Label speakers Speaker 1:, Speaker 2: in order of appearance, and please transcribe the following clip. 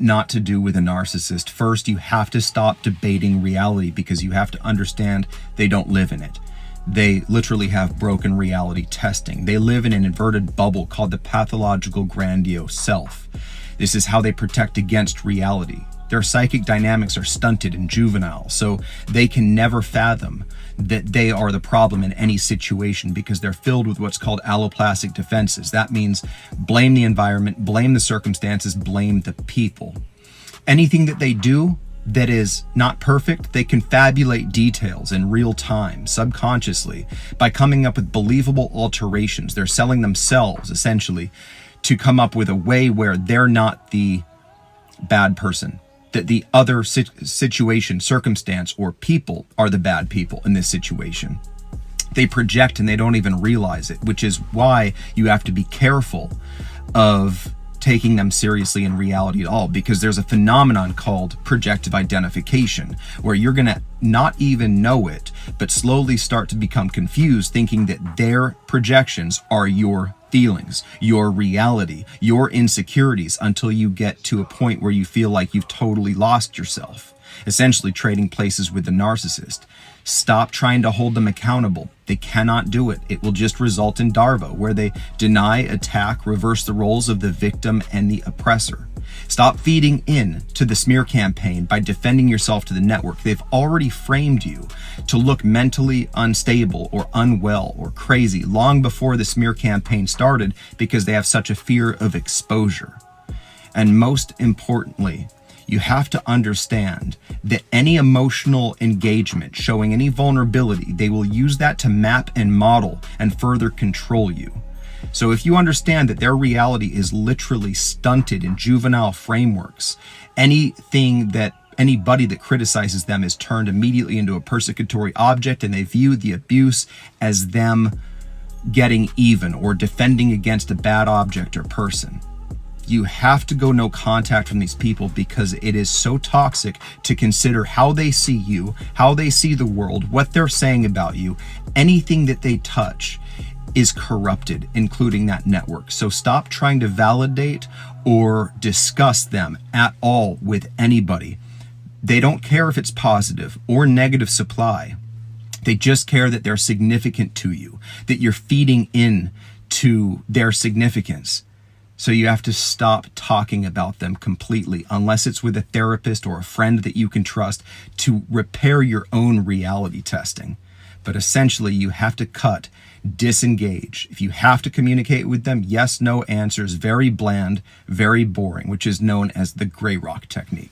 Speaker 1: not to do with a narcissist. First, you have to stop debating reality because you have to understand they don't live in it. They literally have broken reality testing. They live in an inverted bubble called the pathological grandiose self. This is how they protect against reality. Their psychic dynamics are stunted and juvenile, so they can never fathom that they are the problem in any situation because they're filled with what's called alloplastic defenses. That means blame the environment, blame the circumstances, blame the people. Anything that they do that is not perfect, they confabulate details in real time, subconsciously, by coming up with believable alterations. They're selling themselves, essentially, to come up with a way where they're not the bad person, that the other situation, circumstance, or people are the bad people in this situation. They project and they don't even realize it, which is why you have to be careful of taking them seriously in reality at all, because there's a phenomenon called projective identification, where you're gonna not even know it, but slowly start to become confused, thinking that their projections are your feelings, your reality, your insecurities, until you get to a point where you feel like you've totally lost yourself, essentially trading places with the narcissist. Stop trying to hold them accountable. They cannot do it. It will just result in Darvo, where they deny, attack, reverse the roles of the victim and the oppressor. Stop feeding in to the smear campaign by defending yourself to the network. They've already framed you to look mentally unstable or unwell or crazy long before the smear campaign started, because they have such a fear of exposure. And most importantly, you have to understand that any emotional engagement showing any vulnerability, they will use that to map and model and further control you. So if you understand that their reality is literally stunted in juvenile frameworks, anybody that criticizes them is turned immediately into a persecutory object, and they view the abuse as them getting even or defending against a bad object or person. You have to go no contact from these people, because it is so toxic to consider how they see you, how they see the world, what they're saying about you. Anything that they touch is corrupted, including that network. So stop trying to validate or discuss them at all with anybody. They don't care if it's positive or negative supply. They just care that they're significant to you, that you're feeding in to their significance. So you have to stop talking about them completely, unless it's with a therapist or a friend that you can trust, to repair your own reality testing. But essentially, you have to cut, disengage. If you have to communicate with them, yes, no answers, very bland, very boring, which is known as the gray rock technique.